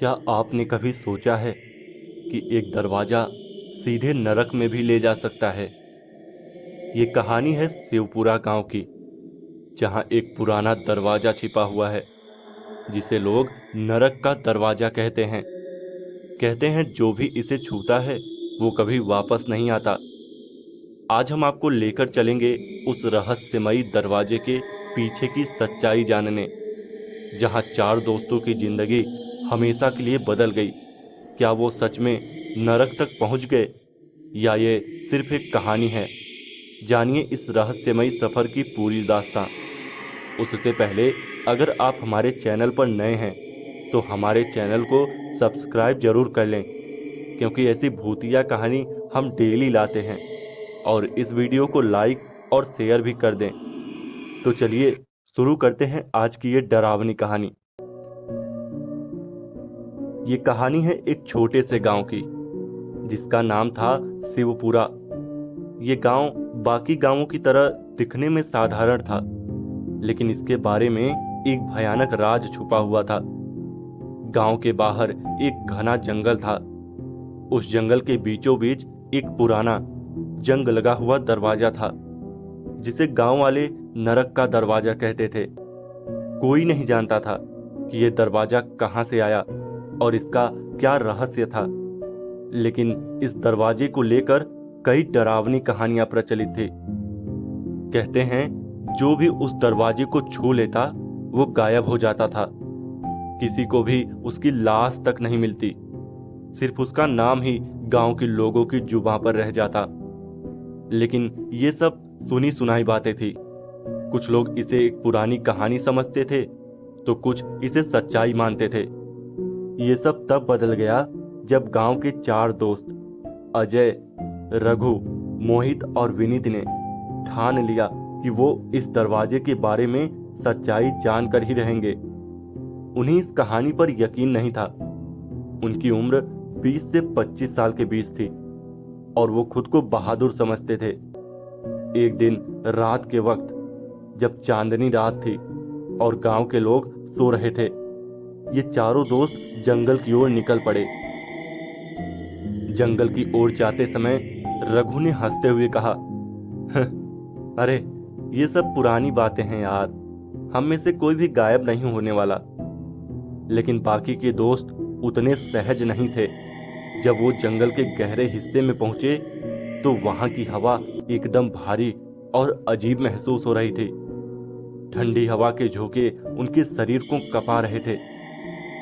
क्या आपने कभी सोचा है कि एक दरवाजा सीधे नरक में भी ले जा सकता है? ये कहानी है शिवपुरा गांव की, जहां एक पुराना दरवाजा छिपा हुआ है जिसे लोग नरक का दरवाजा कहते हैं। कहते हैं जो भी इसे छूता है वो कभी वापस नहीं आता। आज हम आपको लेकर चलेंगे उस रहस्यमयी दरवाजे के पीछे की सच्चाई जानने, जहां चार दोस्तों की जिंदगी हमेशा के लिए बदल गई। क्या वो सच में नरक तक पहुंच गए या ये सिर्फ एक कहानी है? जानिए इस रहस्यमयी सफर की पूरी दास्तां। उससे पहले अगर आप हमारे चैनल पर नए हैं तो हमारे चैनल को सब्सक्राइब जरूर कर लें, क्योंकि ऐसी भूतिया कहानी हम डेली लाते हैं। और इस वीडियो को लाइक और शेयर भी कर दें। तो चलिए शुरू करते हैं आज की ये डरावनी कहानी। ये कहानी है एक छोटे से गांव की, जिसका नाम था शिवपुरा। ये गांव बाकी गांवों की तरह दिखने में साधारण था, लेकिन इसके बारे में एक भयानक राज छुपा हुआ था। गांव के बाहर एक घना जंगल था। उस जंगल के बीचों बीच एक पुराना जंग लगा हुआ दरवाजा था, जिसे गांव वाले नरक का दरवाजा कहते थे। कोई नहीं जानता था कि यह दरवाजा कहां से आया और इसका क्या रहस्य था, लेकिन इस दरवाजे को लेकर कई डरावनी कहानियां प्रचलित थी। कहते हैं जो भी उस दरवाजे को छू लेता वो गायब हो जाता था। किसी को भी उसकी लाश तक नहीं मिलती, सिर्फ उसका नाम ही गांव के लोगों की जुबां पर रह जाता। लेकिन ये सब सुनी सुनाई बातें थी। कुछ लोग इसे एक पुरानी कहानी समझते थे तो कुछ इसे सच्चाई मानते थे। ये सब तब बदल गया जब गांव के चार दोस्त अजय, रघु, मोहित और विनीत ने ठान लिया कि वो इस दरवाजे के बारे में सच्चाई जानकर ही रहेंगे। उन्हें इस कहानी पर यकीन नहीं था। उनकी उम्र 20 से 25 साल के बीच थी और वो खुद को बहादुर समझते थे। एक दिन रात के वक्त, जब चांदनी रात थी और गांव के लोग सो रहे थे, ये चारों दोस्त जंगल की ओर निकल पड़े। जंगल की ओर जाते समय रघु ने हंसते हुए कहा, अरे ये सब पुरानी बातें हैं यार, हम में से कोई भी गायब नहीं होने वाला। लेकिन बाकी के दोस्त उतने सहज नहीं थे। जब वो जंगल के गहरे हिस्से में पहुंचे तो वहां की हवा एकदम भारी और अजीब महसूस हो रही थी। ठंडी हवा के झोंके उनके शरीर को कपा रहे थे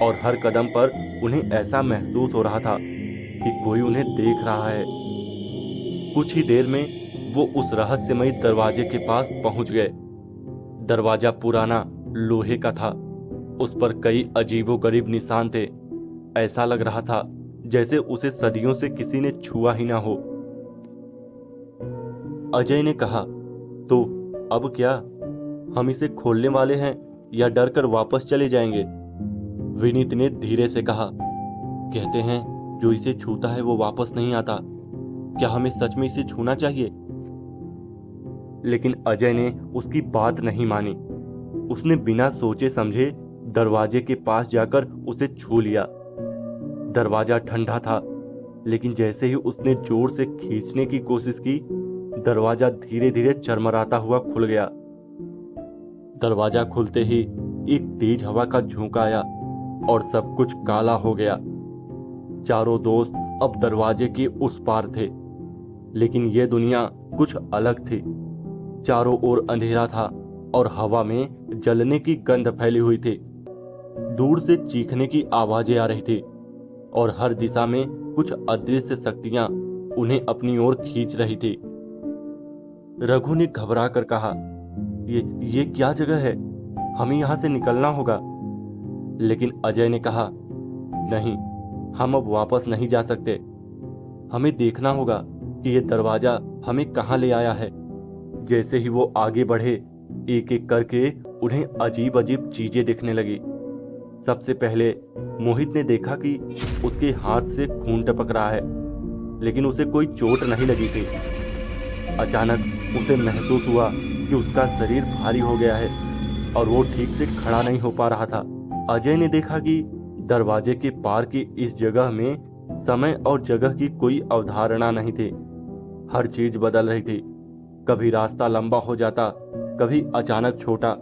और हर कदम पर उन्हें ऐसा महसूस हो रहा था कि कोई उन्हें देख रहा है। कुछ ही देर में वो उस रहस्यमयी दरवाजे के पास पहुंच गए। दरवाजा पुराना लोहे का था। उस पर कई अजीबोगरीब निशान थे। ऐसा लग रहा था जैसे उसे सदियों से किसी ने छुआ ही ना हो। अजय ने कहा, तो अब क्या, हम इसे खोलने वाले हैं या डर कर वापस चले जाएंगे? विनीत ने धीरे से कहा, कहते हैं जो इसे छूता है वो वापस नहीं आता। क्या हमें सच में इसे छूना चाहिए? लेकिन अजय ने उसकी बात नहीं मानी। उसने बिना सोचे समझे दरवाजे के पास जाकर उसे छू लिया। दरवाजा ठंडा था, लेकिन जैसे ही उसने जोर से खींचने की कोशिश की, दरवाजा धीरे धीरे चरमराता हुआ खुल गया। दरवाजा खुलते ही एक तेज हवा का झोंका आया और सब कुछ काला हो गया। चारों दोस्त अब दरवाजे के उस पार थे, लेकिन यह दुनिया कुछ अलग थी। चारों ओर अंधेरा था और हवा में जलने की गंध फैली हुई थी। दूर से चीखने की आवाजें आ रही थी और हर दिशा में कुछ अदृश्य शक्तियां उन्हें अपनी ओर खींच रही थी। रघु ने घबरा कर कहा, ये क्या जगह है? हमें यहां से निकलना होगा। लेकिन अजय ने कहा, नहीं, हम अब वापस नहीं जा सकते। हमें देखना होगा कि यह दरवाजा हमें कहां ले आया है। जैसे ही वो आगे बढ़े, एक एक करके उन्हें अजीब अजीब चीजें दिखने लगी। सबसे पहले मोहित ने देखा कि उसके हाथ से खून टपक रहा है, लेकिन उसे कोई चोट नहीं लगी थी। अचानक उसे महसूस हुआ कि उसका शरीर भारी हो गया है और वो ठीक से खड़ा नहीं हो पा रहा था। अजय ने देखा कि दरवाजे के पार की इस जगह में समय और जगह की कोई अवधारणा नहीं थी। हर चीज बदल रही थी। कभी रास्ता लंबा हो जाता, कभी अचानक छोटा।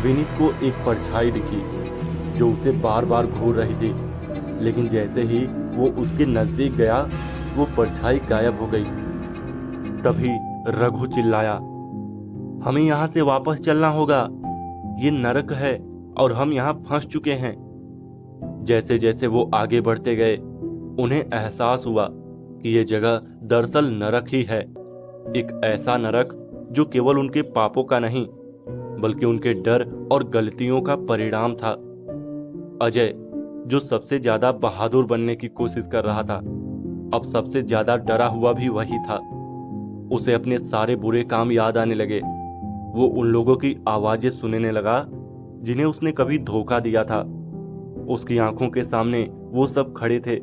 विनीत को एक परछाई दिखी जो उसे बार बार घूर रही थी, लेकिन जैसे ही वो उसके नजदीक गया वो परछाई गायब हो गई। तभी रघु चिल्लाया, हमें यहाँ से वापस चलना होगा, ये नरक है और हम यहाँ फंस चुके हैं। जैसे जैसे वो आगे बढ़ते गए उन्हें एहसास हुआ कि ये जगह दरअसल नरक ही है। एक ऐसा नरक जो केवल उनके पापों का नहीं बल्कि उनके डर और गलतियों का परिणाम था। अजय, जो सबसे ज्यादा बहादुर बनने की कोशिश कर रहा था, अब सबसे ज्यादा डरा हुआ भी वही था। उसे अपने सारे बुरे काम याद आने लगे। वो उन लोगों की आवाजें सुनने लगा जिन्हें उसने कभी धोखा दिया था। उसकी आंखों के सामने वो सब खड़े थे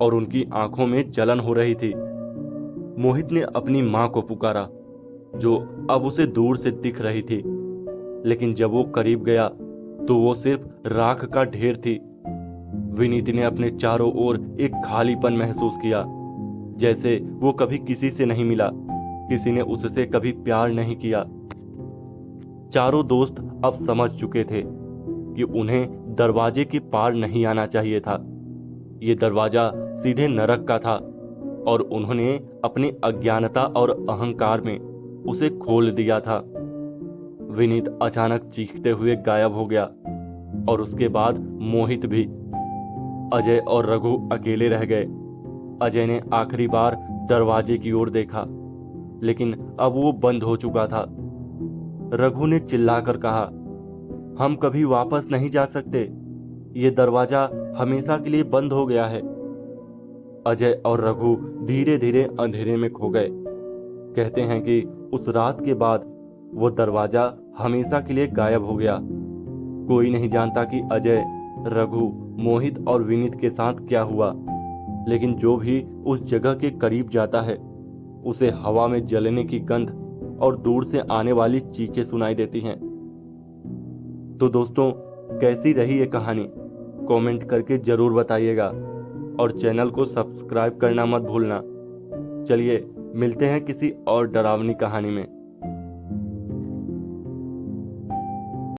और उनकी आंखों में जलन हो रही थी। मोहित ने अपनी मां को पुकारा जो अब उसे दूर से दिख रही थी, लेकिन जब वो करीब गया तो वो सिर्फ राख का ढेर थी। विनीत ने अपने चारों ओर एक खालीपन महसूस किया, जैसे वो कभी किसी से नहीं मिला, किसी ने उससे कभी प्यार नहीं किया। चारों दोस्त अब समझ चुके थे कि उन्हें दरवाजे के पार नहीं आना चाहिए था। ये दरवाजा सीधे नरक का था और उन्होंने अपनी अज्ञानता और अहंकार में उसे खोल दिया था। विनीत अचानक चीखते हुए गायब हो गया और उसके बाद मोहित भी। अजय और रघु अकेले रह गए। अजय ने आखिरी बार दरवाजे की ओर देखा, लेकिन अब वो बंद हो चुका था। रघु ने चिल्लाकर कहा, हम कभी वापस नहीं जा सकते, ये दरवाजा हमेशा के लिए बंद हो गया है। अजय और रघु धीरे धीरे अंधेरे में खो गए। कहते हैं कि उस रात के बाद वो दरवाजा हमेशा के लिए गायब हो गया। कोई नहीं जानता कि अजय, रघु, मोहित और विनीत के साथ क्या हुआ, लेकिन जो भी उस जगह के करीब जाता है उसे हवा में जलने की गंध और दूर से आने वाली चीखें सुनाई देती हैं। तो दोस्तों, कैसी रही ये कहानी कमेंट करके जरूर बताइएगा और चैनल को सब्सक्राइब करना मत भूलना। चलिए मिलते हैं किसी और डरावनी कहानी में।